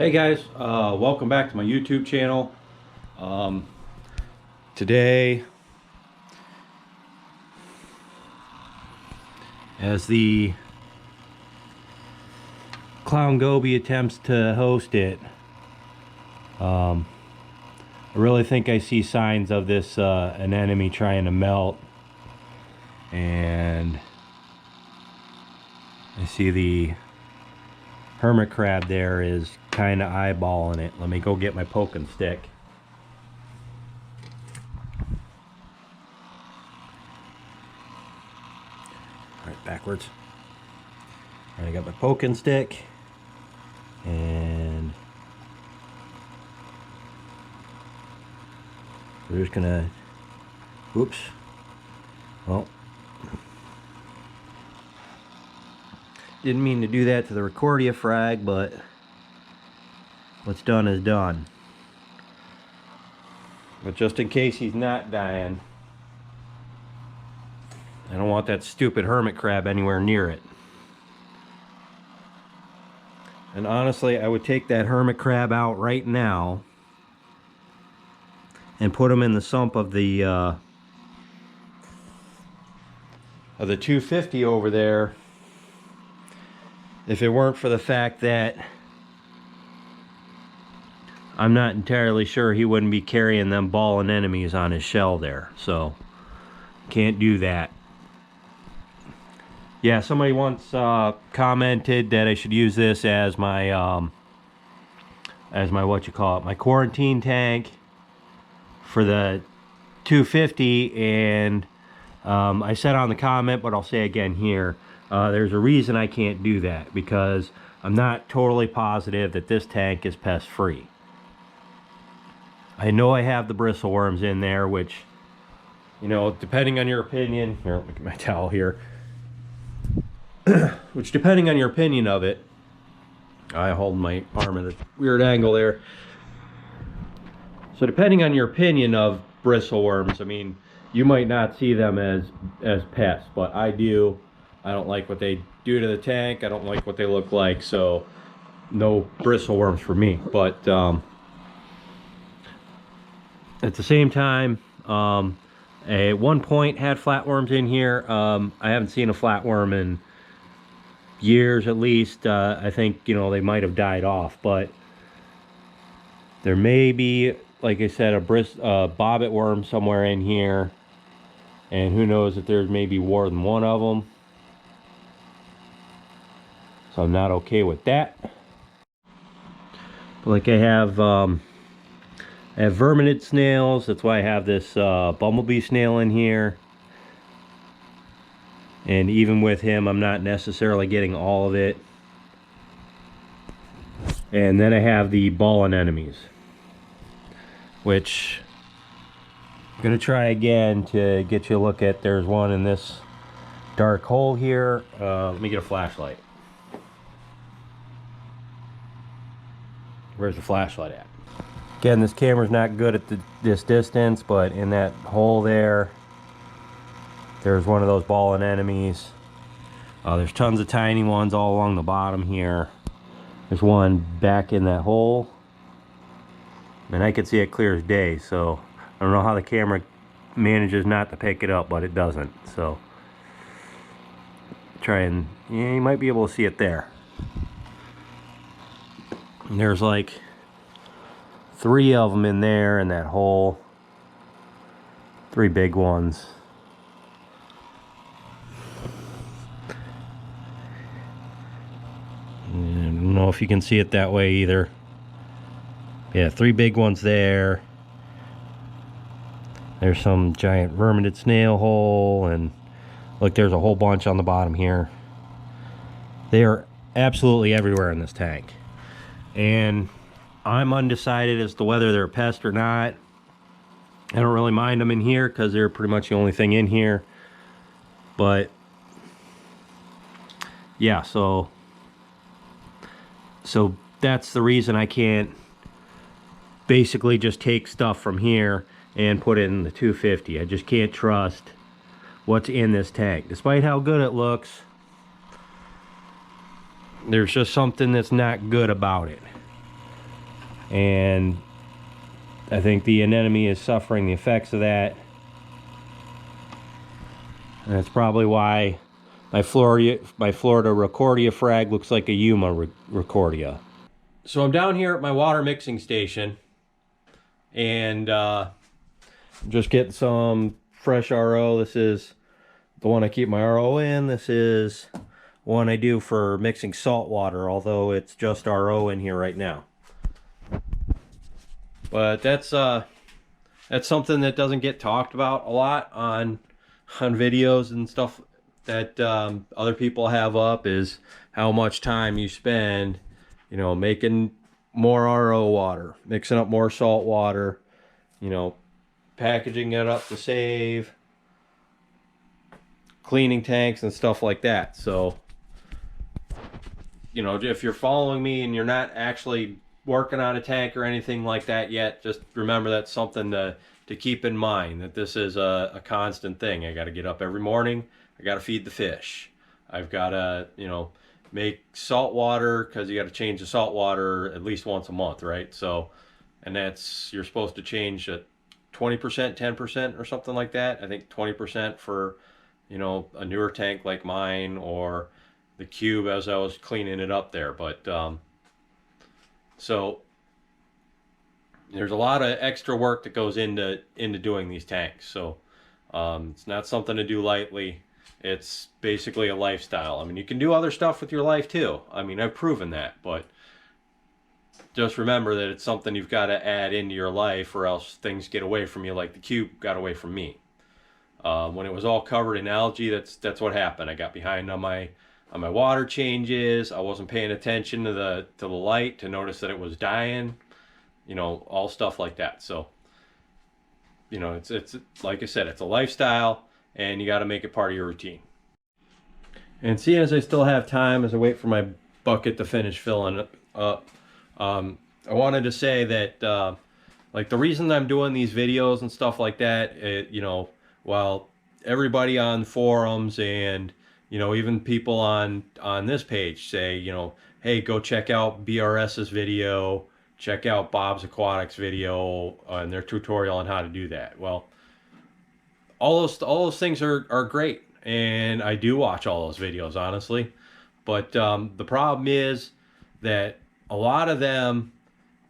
Hey guys, welcome back to my YouTube channel. Today, as the Clown Goby attempts to host it, I really think I see signs of this anemone trying to melt, and I see the hermit crab there is kind of eyeballing it. Let me go get my poking stick. Alright, backwards. Alright, I got my poking stick, and we're just gonna, oops, well, didn't mean to do that to the Recordia frag, but what's done is done. But just in case he's not dying, I don't want that stupid hermit crab anywhere near it. And honestly, I would take that hermit crab out right now and put him in the sump of the 250 over there, if it weren't for the fact that I'm not entirely sure he wouldn't be carrying them ball anemones on his shell there. So can't do that. Yeah, somebody once commented that I should use this as my my quarantine tank for the 250, and I said on the comment, but I'll say again here, there's a reason I can't do that, because I'm not totally positive that this tank is pest free. I know I have the bristleworms in there, which, you know, depending on your opinion, here, let me get my towel here, which depending on your opinion of it, I hold my arm at a weird angle there. So depending on your opinion of bristleworms, I mean, you might not see them as pests, but I do. I don't like what they do to the tank. I don't like what they look like, so no bristleworms for me. But at the same time, at one point had flatworms in here. I haven't seen a flatworm in years at least. I think, you know, they might have died off, but there may be, like I said, a bobbit worm somewhere in here, and who knows if there's maybe more than one of them. So I'm not okay with that. But like I have verminid snails. That's why I have this bumblebee snail in here. And even with him, I'm not necessarily getting all of it. And then I have the ball anemones, which I'm going to try again to get you a look at. There's one in this dark hole here. Let me get a flashlight. Where's the flashlight at? Again, this camera's not good at this distance, but in that hole there's one of those ball anemones. There's tons of tiny ones all along the bottom here. There's one back in that hole, and I can see it clear as day, so I don't know how the camera manages not to pick it up, but it doesn't. So try and, yeah, you might be able to see it there. And there's like 3 of them in there in that hole. 3 big ones. I don't know if you can see it that way either. Yeah, 3 big ones there. There's some giant verminid snail hole, and look, there's a whole bunch on the bottom here. They are absolutely everywhere in this tank. And I'm undecided as to whether they're a pest or not. I don't really mind them in here because they're pretty much the only thing in here. But yeah, so that's the reason I can't basically just take stuff from here and put it in the 250. I just can't trust what's in this tank. Despite how good it looks, there's just something that's not good about it. and I think the anemone is suffering the effects of that. And that's probably why my Florida Recordia frag looks like a Yuma Recordia. So I'm down here at my water mixing station, and just getting some fresh RO. This is the one I keep my RO in. This is one I do for mixing salt water, although it's just RO in here right now. But that's something that doesn't get talked about a lot on videos and stuff that other people have up, is how much time you spend, you know, making more RO water, mixing up more salt water, you know, packaging it up to save, cleaning tanks and stuff like that. So, you know, if you're following me and you're not actually working on a tank or anything like that yet, just remember that's something to keep in mind, that this is a constant thing. I got to get up every morning. I got to feed the fish. I've got to, you know, make salt water, because you got to change the salt water at least once a month, right? So, and that's, you're supposed to change it 20%, 10% or something like that. I think 20% for, you know, a newer tank like mine, or the cube as I was cleaning it up there. But so there's a lot of extra work that goes into doing these tanks. So it's not something to do lightly. It's basically a lifestyle. I mean, you can do other stuff with your life too. I mean, I've proven that, but just remember that it's something you've got to add into your life, or else things get away from you, like the cube got away from me. When it was all covered in algae, that's what happened. I got behind on my water changes. I wasn't paying attention to the light to notice that it was dying. You know, all stuff like that. So, you know, it's like I said, it's a lifestyle, and you got to make it part of your routine. And seeing as I still have time, as I wait for my bucket to finish filling up, I wanted to say that like, the reason I'm doing these videos and stuff like that, you know, while everybody on forums and, you know, even people on this page say, you know, hey, go check out BRS's video, check out Bob's Aquatics video and their tutorial on how to do that. Well, all those things are great, and I do watch all those videos, honestly. But the problem is that a lot of them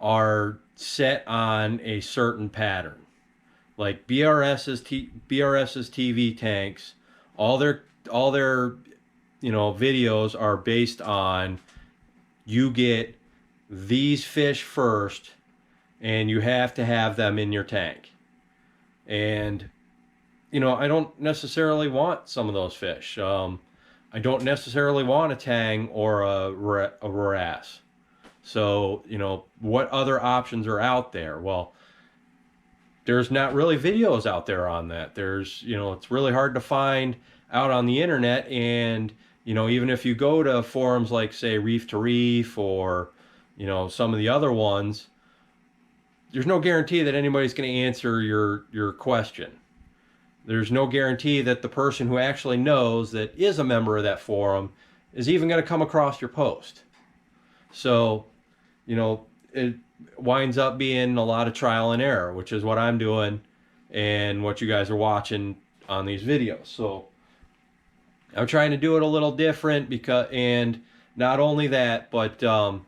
are set on a certain pattern. Like BRS's TV tanks, all their you know, videos are based on, you get these fish first and you have to have them in your tank. And, you know, I don't necessarily want some of those fish. I don't necessarily want a tang or a wrasse. So, you know, what other options are out there? Well, there's not really videos out there on that. There's, you know, it's really hard to find out on the internet. And, you know, even if you go to forums like, say, Reef to Reef, or, you know, some of the other ones, there's no guarantee that anybody's going to answer your question. There's no guarantee that the person who actually knows, that is a member of that forum, is even going to come across your post. So, you know, it winds up being a lot of trial and error, which is what I'm doing and what you guys are watching on these videos. So I'm trying to do it a little different, because, and not only that, but a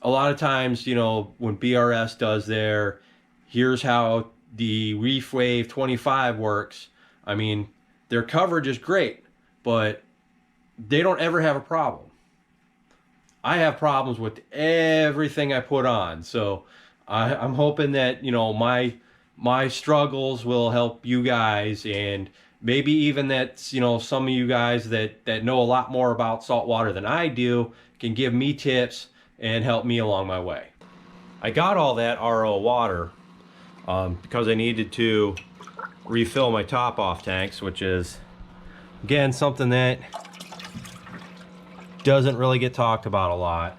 lot of times, you know, when BRS does their, here's how the Reef Wave 25 works, I mean, their coverage is great, but they don't ever have a problem. I have problems with everything I put on. So I'm hoping that, you know, my struggles will help you guys, and maybe even that, you know, some of you guys that know a lot more about saltwater than I do can give me tips and help me along my way. I got all that RO water because I needed to refill my top off tanks, which is, again, something that doesn't really get talked about a lot.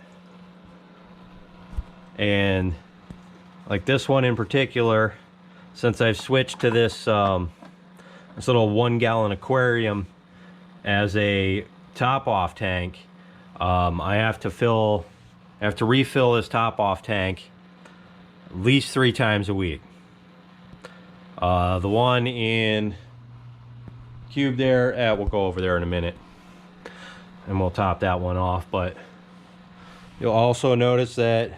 And like this one in particular, since I've switched to this this little 1 gallon aquarium as a top off tank, I have to refill this top off tank at least 3 times a week. The one in Cube there, we'll go over there in a minute and we'll top that one off. But you'll also notice that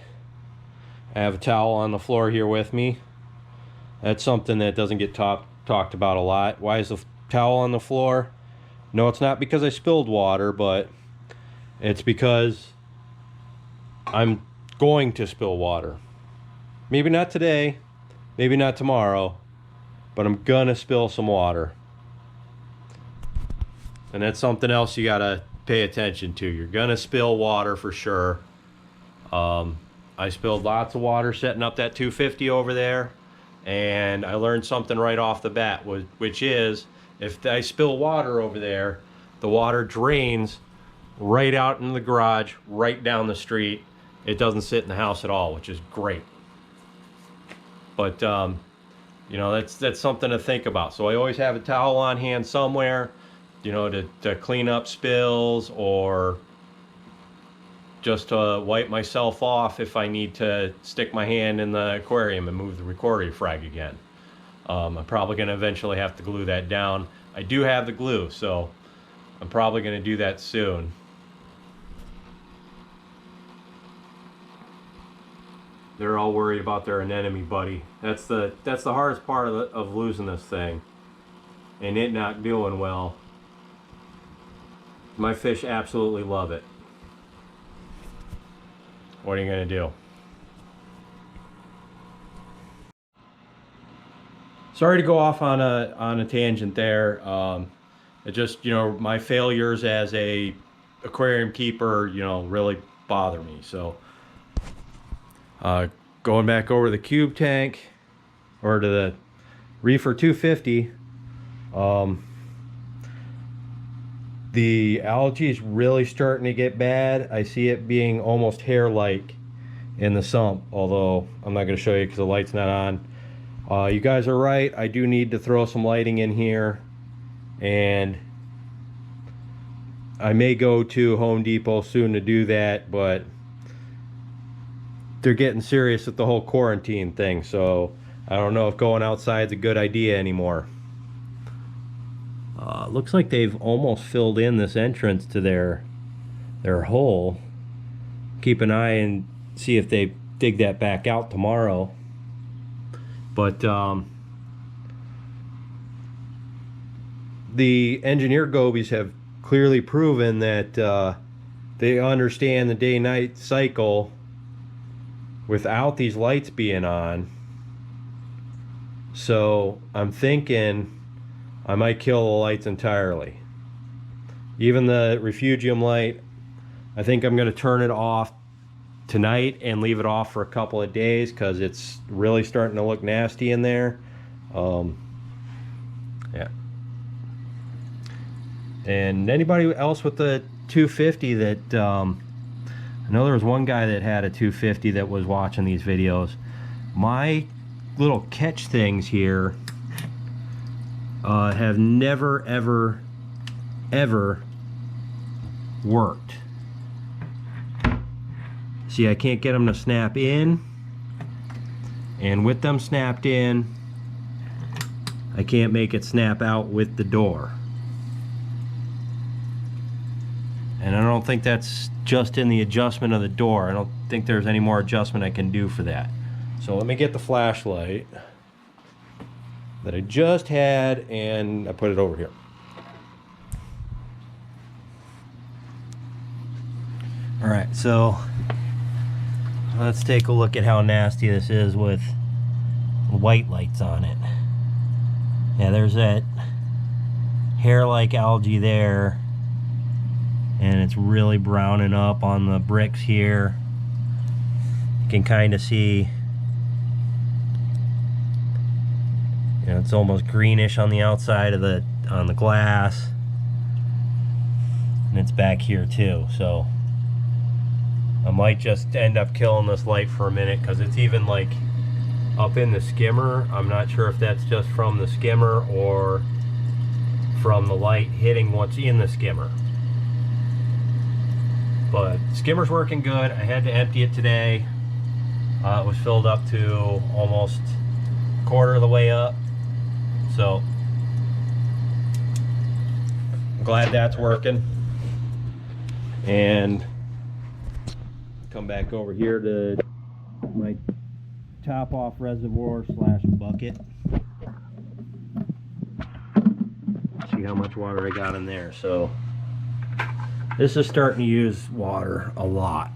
I have a towel on the floor here with me. That's something that doesn't get talked about a lot. Why is the towel on the floor? No, it's not because I spilled water, but it's because I'm going to spill water. Maybe not today, maybe not tomorrow, but I'm gonna spill some water. And that's something else you gotta pay attention to. You're gonna spill water for sure. I spilled lots of water setting up that 250 over there, and I learned something right off the bat, which is if I spill water over there, the water drains right out into the garage, right down the street. It doesn't sit in the house at all, which is great. But you know, that's something to think about. So I always have a towel on hand somewhere, you know, to clean up spills, or just to wipe myself off if I need to stick my hand in the aquarium and move the recorder frag again. I'm probably going to eventually have to glue that down. I do have the glue, so I'm probably going to do that soon. They're all worried about their anemone buddy. That's the hardest part of losing this thing, and it not doing well. My fish absolutely love it. What are you gonna do? Sorry to go off on a tangent there. It just, you know, my failures as a aquarium keeper, you know, really bother me. So going back over the cube tank, or to the Reefer 250, the algae is really starting to get bad. I see it being almost hair-like in the sump, although I'm not going to show you because the light's not on. You guys are right, I do need to throw some lighting in here, and I may go to Home Depot soon to do that, but they're getting serious with the whole quarantine thing, so I don't know if going outside's a good idea anymore. Looks like they've almost filled in this entrance to their hole. Keep an eye and see if they dig that back out tomorrow. But the engineer gobies have clearly proven that they understand the day-night cycle without these lights being on. So I'm thinking I might kill the lights entirely. Even the refugium light, I think I'm going to turn it off tonight and leave it off for a couple of days because it's really starting to look nasty in there. Yeah. And anybody else with the 250 that I know there was one guy that had a 250 that was watching these videos. My little catch things here have never ever worked. See, I can't get them to snap in, and with them snapped in, I can't make it snap out with the door. And I don't think that's just in the adjustment of the door. I don't think there's any more adjustment I can do for that. So let me get the flashlight that I just had, and I put it over here. All right, so let's take a look at how nasty this is with white lights on it. Yeah, there's that hair-like algae there, and it's really browning up on the bricks here. You can kind of see, you know, it's almost greenish on the outside of the glass, and it's back here too. So I might just end up killing this light for a minute because it's even like up in the skimmer. I'm not sure if that's just from the skimmer or from the light hitting what's in the skimmer. But skimmer's working good. I had to empty it today. It was filled up to almost a quarter of the way up. So I'm glad that's working. And come back over here to my top off reservoir slash bucket. See how much water I got in there. So this is starting to use water a lot.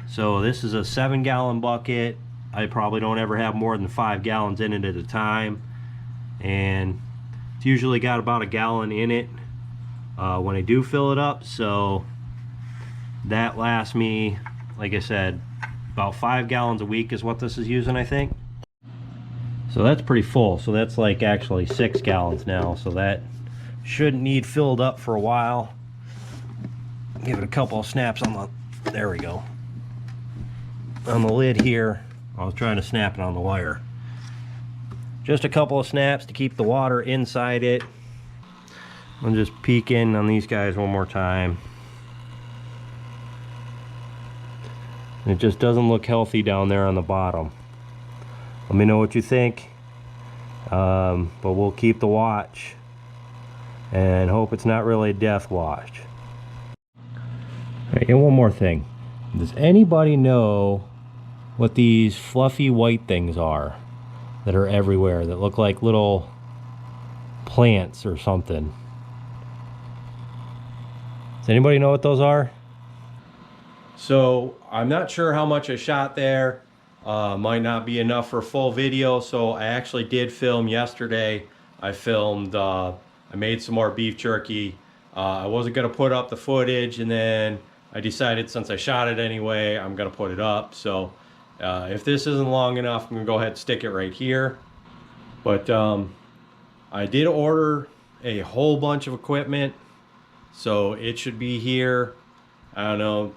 So this is a 7-gallon bucket. I probably don't ever have more than 5 gallons in it at a time, and it's usually got about a gallon in it when I do fill it up. So that lasts me, like I said, about 5 gallons a week is what this is using, I think. So that's pretty full. So that's like actually 6 gallons now. So that shouldn't need filled up for a while. Give it a couple of snaps on the, there we go, on the lid here. I was trying to snap it on the wire. Just a couple of snaps to keep the water inside it. I'm just peeking on these guys one more time. It just doesn't look healthy down there on the bottom. Let me know what you think. But we'll keep the watch and hope it's not really a death watch. Alright, and one more thing. Does anybody know what these fluffy white things are that are everywhere, that look like little plants or something? Does anybody know what those are? So I'm not sure how much I shot there. Might not be enough for a full video, so I actually did film yesterday. I filmed, I made some more beef jerky. I wasn't gonna put up the footage, and then I decided since I shot it anyway, I'm gonna put it up. So if this isn't long enough, I'm gonna go ahead and stick it right here. But I did order a whole bunch of equipment, so it should be here, I don't know,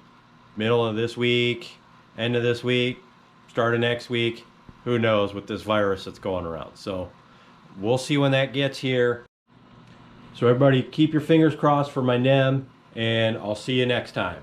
middle of this week, end of this week, start of next week. Who knows with this virus that's going around. So we'll see when that gets here. So everybody keep your fingers crossed for my NEM, and I'll see you next time.